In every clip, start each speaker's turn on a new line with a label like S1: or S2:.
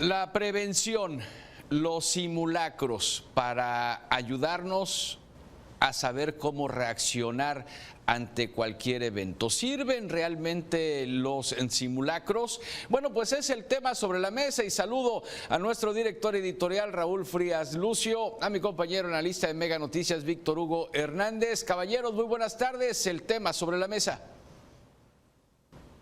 S1: La prevención, los simulacros para ayudarnos a saber cómo reaccionar ante cualquier evento. ¿Sirven realmente los simulacros? Bueno, pues es el tema sobre la mesa y saludo a nuestro director editorial Raúl Frías Lucio, a mi compañero analista de Mega Noticias Víctor Hugo Hernández. Caballeros, muy buenas tardes. El tema sobre la mesa.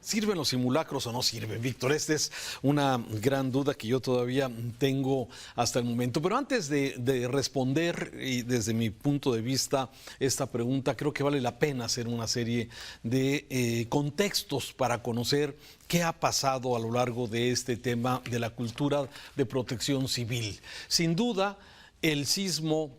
S2: ¿Sirven los simulacros o no sirven, Víctor? Esta es una gran duda que yo todavía tengo hasta el momento. Pero antes de responder, y desde mi punto de vista, esta pregunta, creo que vale la pena hacer una serie de contextos para conocer qué ha pasado a lo largo de este tema de la cultura de protección civil. Sin duda, el sismo,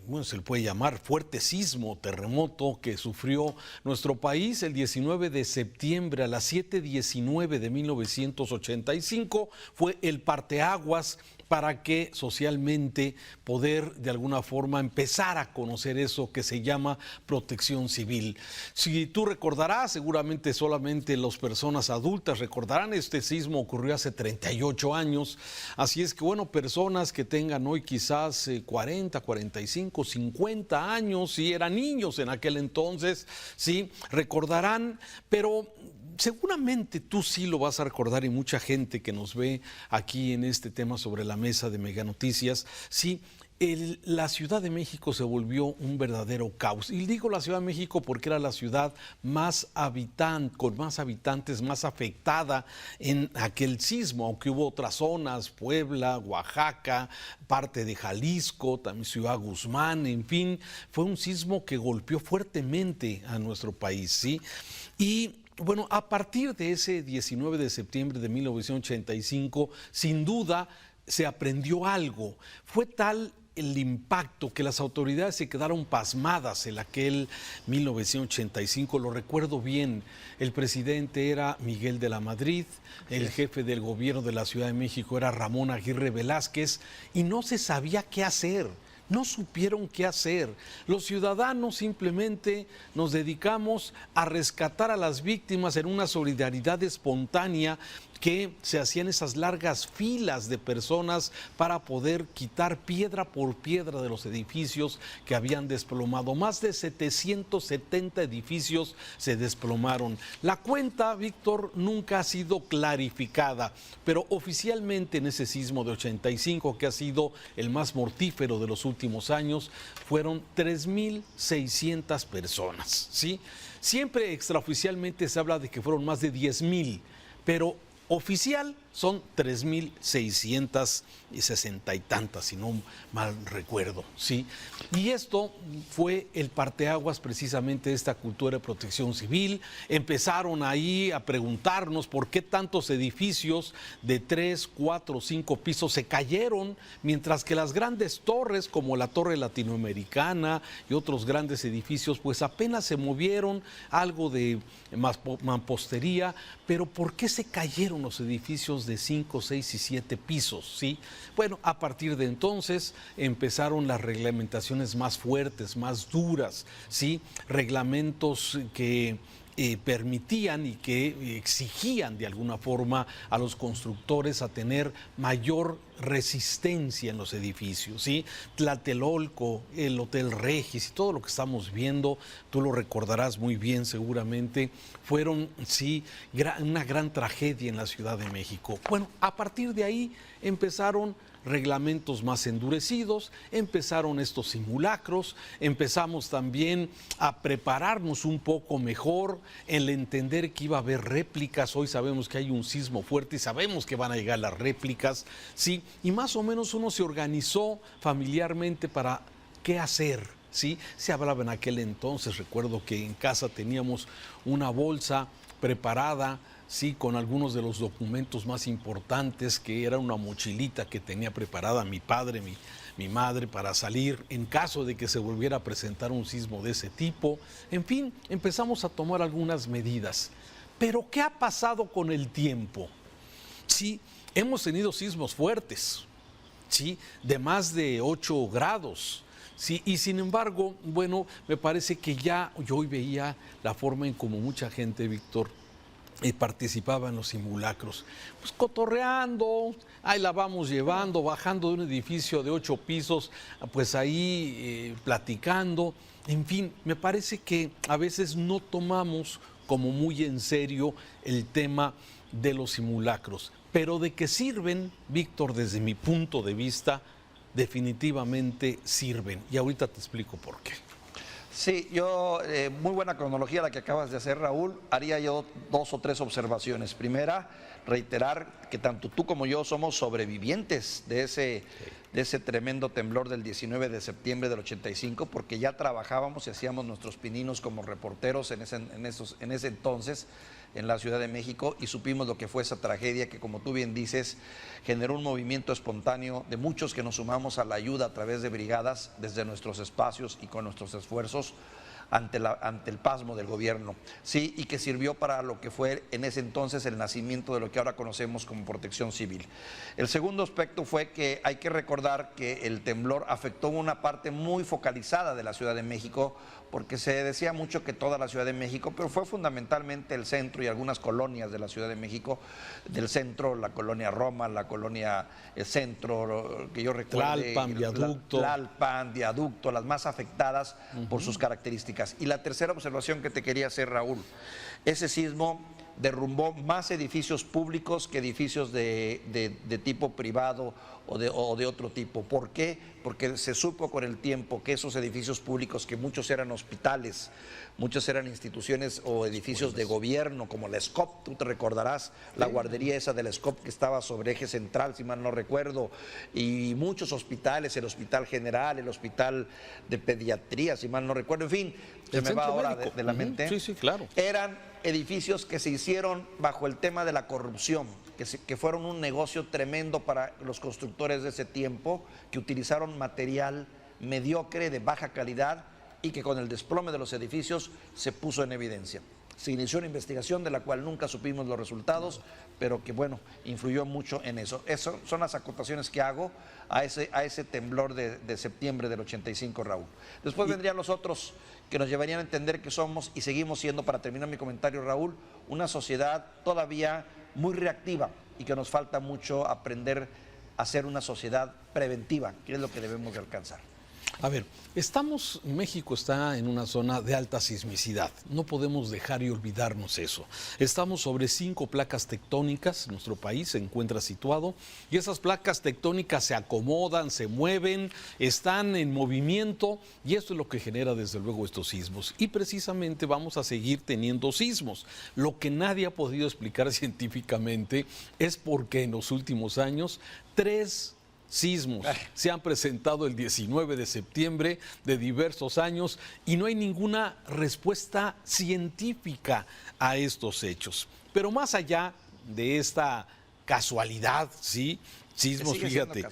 S2: bueno, se le puede llamar fuerte sismo, terremoto que sufrió nuestro país el 19 de septiembre a las 7:19 de 1985 fue el parteaguas para que socialmente poder de alguna forma empezar a conocer eso que se llama protección civil. Si tú recordarás, seguramente solamente las personas adultas recordarán, este sismo ocurrió hace 38 años, así es que bueno, personas que tengan hoy quizás 40, 45, 50 años, y eran niños en aquel entonces, sí, recordarán, pero seguramente tú sí lo vas a recordar, y mucha gente que nos ve aquí en este tema sobre la mesa de Mega Noticias, sí, la Ciudad de México se volvió un verdadero caos. Y digo la Ciudad de México porque era la ciudad más con más habitantes, más afectada en aquel sismo, aunque hubo otras zonas, Puebla, Oaxaca, parte de Jalisco, también Ciudad Guzmán, en fin, fue un sismo que golpeó fuertemente a nuestro país, ¿sí? Y bueno, a partir de ese 19 de septiembre de 1985, sin duda se aprendió algo. Fue tal el impacto que las autoridades se quedaron pasmadas en aquel 1985, lo recuerdo bien. El presidente era Miguel de la Madrid, el jefe del gobierno de la Ciudad de México era Ramón Aguirre Velázquez, y no se sabía qué hacer. No supieron qué hacer. Los ciudadanos simplemente nos dedicamos a rescatar a las víctimas en una solidaridad espontánea, que se hacían esas largas filas de personas para poder quitar piedra por piedra de los edificios que habían desplomado. Más de 770 edificios se desplomaron. La cuenta, Víctor, nunca ha sido clarificada, pero oficialmente en ese sismo de 85, que ha sido el más mortífero de los últimos años, fueron 3,600 personas, ¿sí? Siempre extraoficialmente se habla de que fueron más de 10,000, pero oficial son 3,660 y tantas, si no mal recuerdo, ¿sí? Y esto fue el parteaguas precisamente de esta cultura de protección civil. Empezaron ahí a preguntarnos por qué tantos edificios de 3, 4, 5 pisos se cayeron, mientras que las grandes torres como la Torre Latinoamericana y otros grandes edificios pues apenas se movieron, algo de mampostería, pero ¿por qué se cayeron los edificios de 5, 6 y 7 pisos? ¿Sí? Bueno, a partir de entonces empezaron las reglamentaciones más fuertes, más duras, ¿sí? Reglamentos que permitían y que exigían de alguna forma a los constructores a tener mayor resistencia en los edificios, ¿sí? Tlatelolco, el Hotel Regis y todo lo que estamos viendo, tú lo recordarás muy bien seguramente, fueron, sí, una gran tragedia en la Ciudad de México. Bueno, a partir de ahí empezaron reglamentos más endurecidos, empezaron estos simulacros, empezamos también a prepararnos un poco mejor, el entender que iba a haber réplicas. Hoy sabemos que hay un sismo fuerte y sabemos que van a llegar las réplicas, ¿sí? Y más o menos uno se organizó familiarmente para qué hacer, ¿sí? Se hablaba en aquel entonces, recuerdo que en casa teníamos una bolsa preparada, sí, con algunos de los documentos más importantes, que era una mochilita que tenía preparada mi padre, mi madre, para salir en caso de que se volviera a presentar un sismo de ese tipo. En fin, empezamos a tomar algunas medidas. Pero ¿qué ha pasado con el tiempo? Sí, hemos tenido sismos fuertes, sí, de más de 8 grados. Sí, y sin embargo, bueno, me parece que ya yo hoy veía la forma en como mucha gente, Víctor, y participaba en los simulacros, pues cotorreando, ahí la vamos llevando, bajando de un edificio de 8 pisos, pues ahí platicando, en fin, me parece que a veces no tomamos como muy en serio el tema de los simulacros, pero de que sirven, Víctor, desde mi punto de vista, definitivamente sirven, y ahorita te explico por qué.
S3: Sí, yo, muy buena cronología la que acabas de hacer, Raúl. Haría yo 2 o 3 observaciones. Primera, reiterar que tanto tú como yo somos sobrevivientes de ese tremendo temblor del 19 de septiembre del 85, porque ya trabajábamos y hacíamos nuestros pininos como reporteros en ese entonces en la Ciudad de México, y supimos lo que fue esa tragedia que, como tú bien dices, generó un movimiento espontáneo de muchos que nos sumamos a la ayuda a través de brigadas desde nuestros espacios y con nuestros esfuerzos ante el pasmo del gobierno, sí, y que sirvió para lo que fue en ese entonces el nacimiento de lo que ahora conocemos como Protección Civil. El segundo aspecto fue que hay que recordar que el temblor afectó una parte muy focalizada de la Ciudad de México, porque se decía mucho que toda la Ciudad de México, pero fue fundamentalmente el centro y algunas colonias de la Ciudad de México, del centro, la colonia Roma, la colonia Centro, que yo recuerdo, Tlalpan, Viaducto, las más afectadas por sus características. Y la tercera observación que te quería hacer, Raúl, ese sismo derrumbó más edificios públicos que edificios de tipo privado o de otro tipo. ¿Por qué? Porque se supo con el tiempo que esos edificios públicos, que muchos eran hospitales, muchos eran instituciones o edificios de gobierno, como la SCOP, tú te recordarás, la guardería esa de la SCOP que estaba sobre eje central, si mal no recuerdo, y muchos hospitales, el Hospital General, el Hospital de Pediatría, si mal no recuerdo, en fin, se me va ahora de la mente.
S2: Sí, sí, claro.
S3: Eran edificios que se hicieron bajo el tema de la corrupción, que fueron un negocio tremendo para los constructores de ese tiempo, que utilizaron material mediocre, de baja calidad, y que con el desplome de los edificios se puso en evidencia. Se inició una investigación de la cual nunca supimos los resultados, pero que, bueno, influyó mucho en eso. Esas son las acotaciones que hago a ese temblor de septiembre del 85, Raúl. Después vendrían los otros que nos llevarían a entender que somos y seguimos siendo, para terminar mi comentario, Raúl, una sociedad todavía muy reactiva y que nos falta mucho aprender a ser una sociedad preventiva, que es lo que debemos de alcanzar.
S2: A ver, México está en una zona de alta sismicidad, no podemos dejar y olvidarnos eso. Estamos sobre 5 placas tectónicas, nuestro país se encuentra situado, y esas placas tectónicas se acomodan, se mueven, están en movimiento, y esto es lo que genera desde luego estos sismos. Y precisamente vamos a seguir teniendo sismos. Lo que nadie ha podido explicar científicamente es por qué en los últimos años 3 sismos se han presentado el 19 de septiembre de diversos años y no hay ninguna respuesta científica a estos hechos. Pero más allá de esta casualidad, ¿sí? Sismos, fíjate.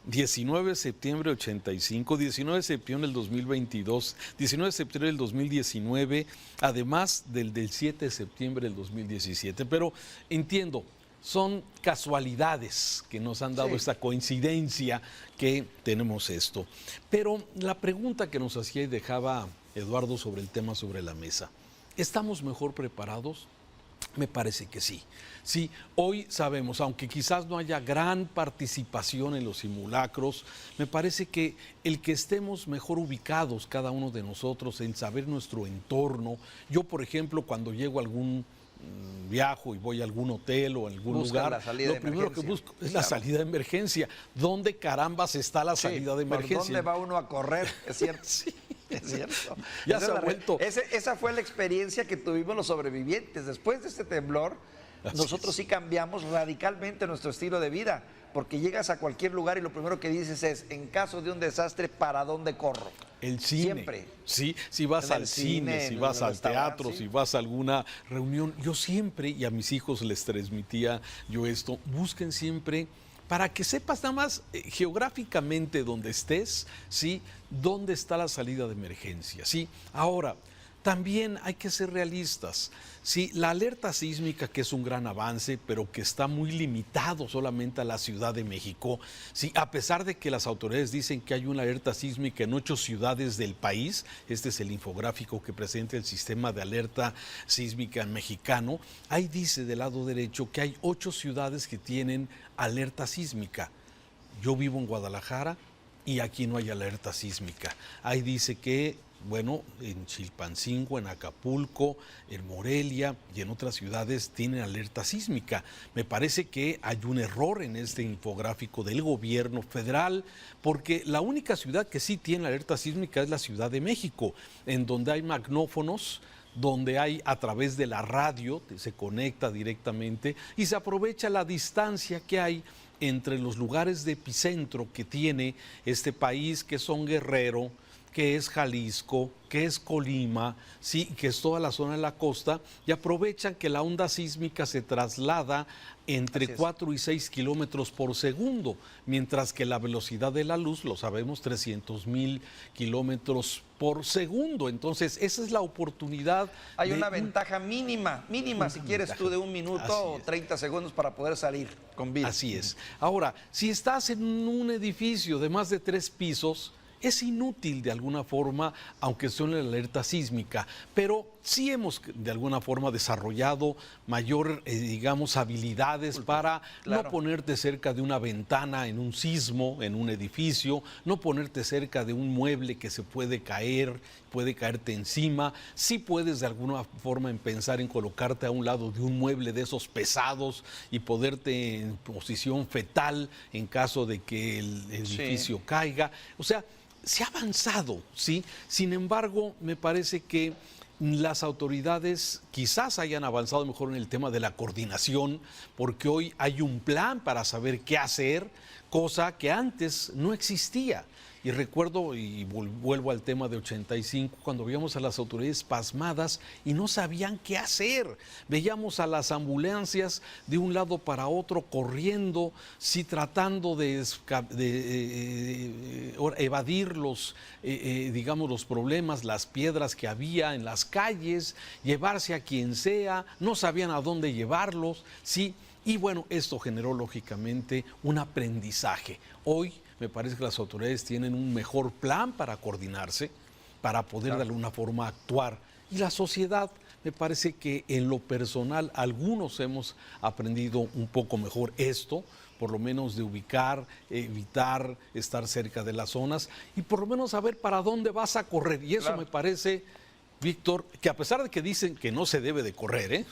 S2: 19 de septiembre del 85, 19 de septiembre del 2022, 19 de septiembre del 2019, además del 7 de septiembre del 2017. Pero entiendo, son casualidades que nos han dado esta coincidencia que tenemos esto. Pero la pregunta que nos hacía y dejaba Eduardo sobre el tema sobre la mesa, ¿estamos mejor preparados? Me parece que sí. Sí, hoy sabemos, aunque quizás no haya gran participación en los simulacros, me parece que el que estemos mejor ubicados cada uno de nosotros en saber nuestro entorno. Yo, por ejemplo, cuando llego a algún viajo y voy a algún hotel o a algún lugar, lo primero que busco es la salida de emergencia. ¿Dónde carambas está la salida de emergencia?
S3: ¿Por dónde va uno a correr? Es cierto.
S2: Sí.
S3: Es cierto.
S2: Ya se ha vuelto.
S3: Esa fue la experiencia que tuvimos los sobrevivientes. Después de este temblor, nosotros sí cambiamos radicalmente nuestro estilo de vida, porque llegas a cualquier lugar y lo primero que dices es, en caso de un desastre, ¿para dónde corro?
S2: El cine.
S3: Siempre.
S2: Sí, si vas al cine, si vas al teatro, si vas a alguna reunión. Yo siempre, y a mis hijos les transmitía yo esto, busquen siempre, para que sepas nada más geográficamente donde estés, ¿sí? Dónde está la salida de emergencia, ¿sí? Ahora, también hay que ser realistas. Sí, la alerta sísmica, que es un gran avance, pero que está muy limitado solamente a la Ciudad de México, sí, a pesar de que las autoridades dicen que hay una alerta sísmica en 8 ciudades del país, este es el infográfico que presenta el sistema de alerta sísmica mexicano, ahí dice del lado derecho que hay 8 ciudades que tienen alerta sísmica. Yo vivo en Guadalajara y aquí no hay alerta sísmica. Ahí dice que, bueno, en Chilpancingo, en Acapulco, en Morelia y en otras ciudades tienen alerta sísmica. Me parece que hay un error en este infográfico del gobierno federal, porque la única ciudad que sí tiene alerta sísmica es la Ciudad de México, en donde hay magnófonos, donde hay a través de la radio, se conecta directamente y se aprovecha la distancia que hay entre los lugares de epicentro que tiene este país, que son Guerrero, que es Jalisco, que es Colima, sí, que es toda la zona de la costa, y aprovechan que la onda sísmica se traslada entre 4 y 6 kilómetros por segundo, mientras que la velocidad de la luz, lo sabemos, 300,000 kilómetros por segundo. Entonces, esa es la oportunidad.
S3: Hay una ventaja mínima si quieres tú, de 1 minuto o 30 segundos para poder salir con vida.
S2: Así es. Ahora, si estás en un edificio de más de 3 pisos, es inútil de alguna forma, aunque sea una alerta sísmica, pero sí hemos de alguna forma desarrollado mayor, digamos, habilidades para no ponerte cerca de una ventana en un sismo, en un edificio, no ponerte cerca de un mueble que se puede caerte encima. Sí puedes de alguna forma pensar en colocarte a un lado de un mueble de esos pesados y poderte en posición fetal en caso de que el edificio caiga. O sea, se ha avanzado, ¿sí? Sin embargo, me parece que las autoridades quizás hayan avanzado mejor en el tema de la coordinación, porque hoy hay un plan para saber qué hacer, cosa que antes no existía. Y recuerdo, y vuelvo al tema de 85, cuando veíamos a las autoridades pasmadas y no sabían qué hacer. Veíamos a las ambulancias de un lado para otro corriendo, sí, tratando de evadir digamos, los problemas, las piedras que había en las calles, llevarse a quien sea, no sabían a dónde llevarlos, sí. Y bueno, esto generó lógicamente un aprendizaje. Hoy me parece que las autoridades tienen un mejor plan para coordinarse, para poder de alguna forma actuar. Y la sociedad, me parece que en lo personal algunos hemos aprendido un poco mejor esto, por lo menos de ubicar, evitar estar cerca de las zonas y por lo menos saber para dónde vas a correr. Y eso me parece, Víctor, que a pesar de que dicen que no se debe de correr,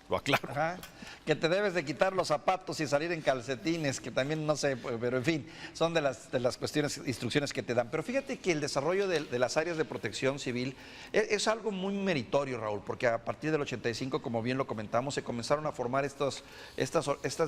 S2: lo aclaro.
S3: Ajá. Que te debes de quitar los zapatos y salir en calcetines, que también no sé, pero en fin, son de las cuestiones, instrucciones que te dan. Pero fíjate que el desarrollo de las áreas de protección civil es algo muy meritorio, Raúl, porque a partir del 85, como bien lo comentamos, se comenzaron a formar estas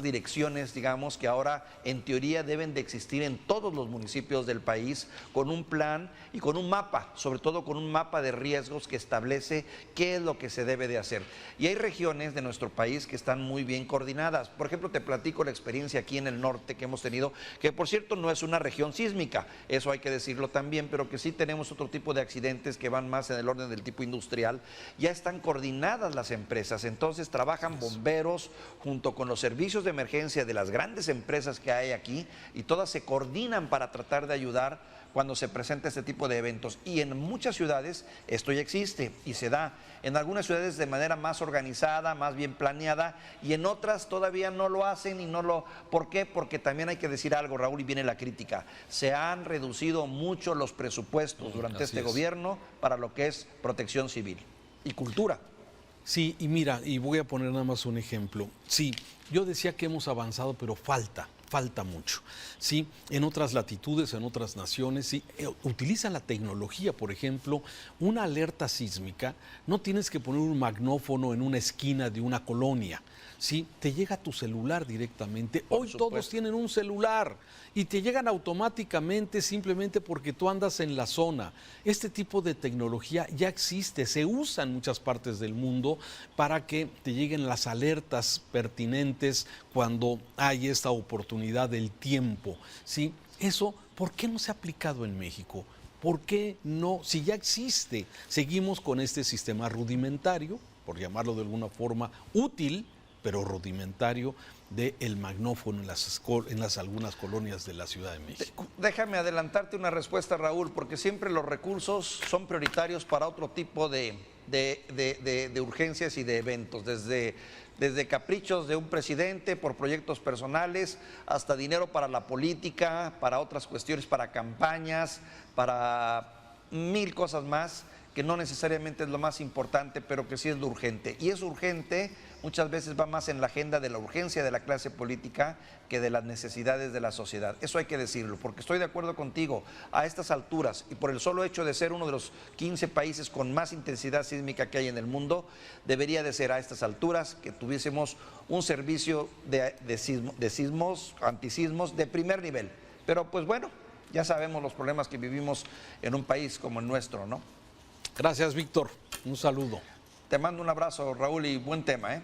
S3: direcciones, digamos, que ahora en teoría deben de existir en todos los municipios del país, con un plan y con un mapa, sobre todo con un mapa de riesgos que establece qué es lo que se debe de hacer. Y hay regiones de nuestro país que están muy bien coordinadas. Por ejemplo, te platico la experiencia aquí en el norte que hemos tenido, que por cierto no es una región sísmica, eso hay que decirlo también, pero que sí tenemos otro tipo de accidentes que van más en el orden del tipo industrial. Ya están coordinadas las empresas, entonces trabajan bomberos junto con los servicios de emergencia de las grandes empresas que hay aquí y todas se coordinan para tratar de ayudar cuando se presenta este tipo de eventos. Y en muchas ciudades esto ya existe y se da. En algunas ciudades de manera más organizada, más bien planeada, y en otras todavía no lo hacen y no lo... ¿Por qué? Porque también hay que decir algo, Raúl, y viene la crítica. Se han reducido mucho los presupuestos durante este gobierno para lo que es protección civil y cultura.
S2: Sí, y mira, y voy a poner nada más un ejemplo. Sí, yo decía que hemos avanzado, pero falta mucho. Sí, en otras latitudes, en otras naciones, sí, utilizan la tecnología, por ejemplo, una alerta sísmica, no tienes que poner un magnófono en una esquina de una colonia, sí, te llega a tu celular directamente. Hoy todos tienen un celular y te llegan automáticamente simplemente porque tú andas en la zona. Este tipo de tecnología ya existe, se usa en muchas partes del mundo para que te lleguen las alertas pertinentes cuando hay esta oportunidad del tiempo, ¿sí? Eso, ¿por qué no se ha aplicado en México? ¿por qué no? Si ya existe, seguimos con este sistema rudimentario, por llamarlo de alguna forma útil, pero rudimentario, del magnófono en las algunas colonias de la Ciudad de México.
S3: Déjame adelantarte una respuesta, Raúl, porque siempre los recursos son prioritarios para otro tipo de urgencias y de eventos, desde caprichos de un presidente por proyectos personales, hasta dinero para la política, para otras cuestiones, para campañas, para mil cosas más, que no necesariamente es lo más importante, pero que sí es lo urgente. Y es urgente, muchas veces va más en la agenda de la urgencia de la clase política que de las necesidades de la sociedad. Eso hay que decirlo, porque estoy de acuerdo contigo, a estas alturas, y por el solo hecho de ser uno de los 15 países con más intensidad sísmica que hay en el mundo, debería de ser a estas alturas que tuviésemos un servicio de sismos, antisismos de primer nivel. Pero pues bueno, ya sabemos los problemas que vivimos en un país como el nuestro, ¿no?
S2: Gracias, Víctor. Un saludo.
S3: Te mando un abrazo, Raúl, y buen tema, ¿eh?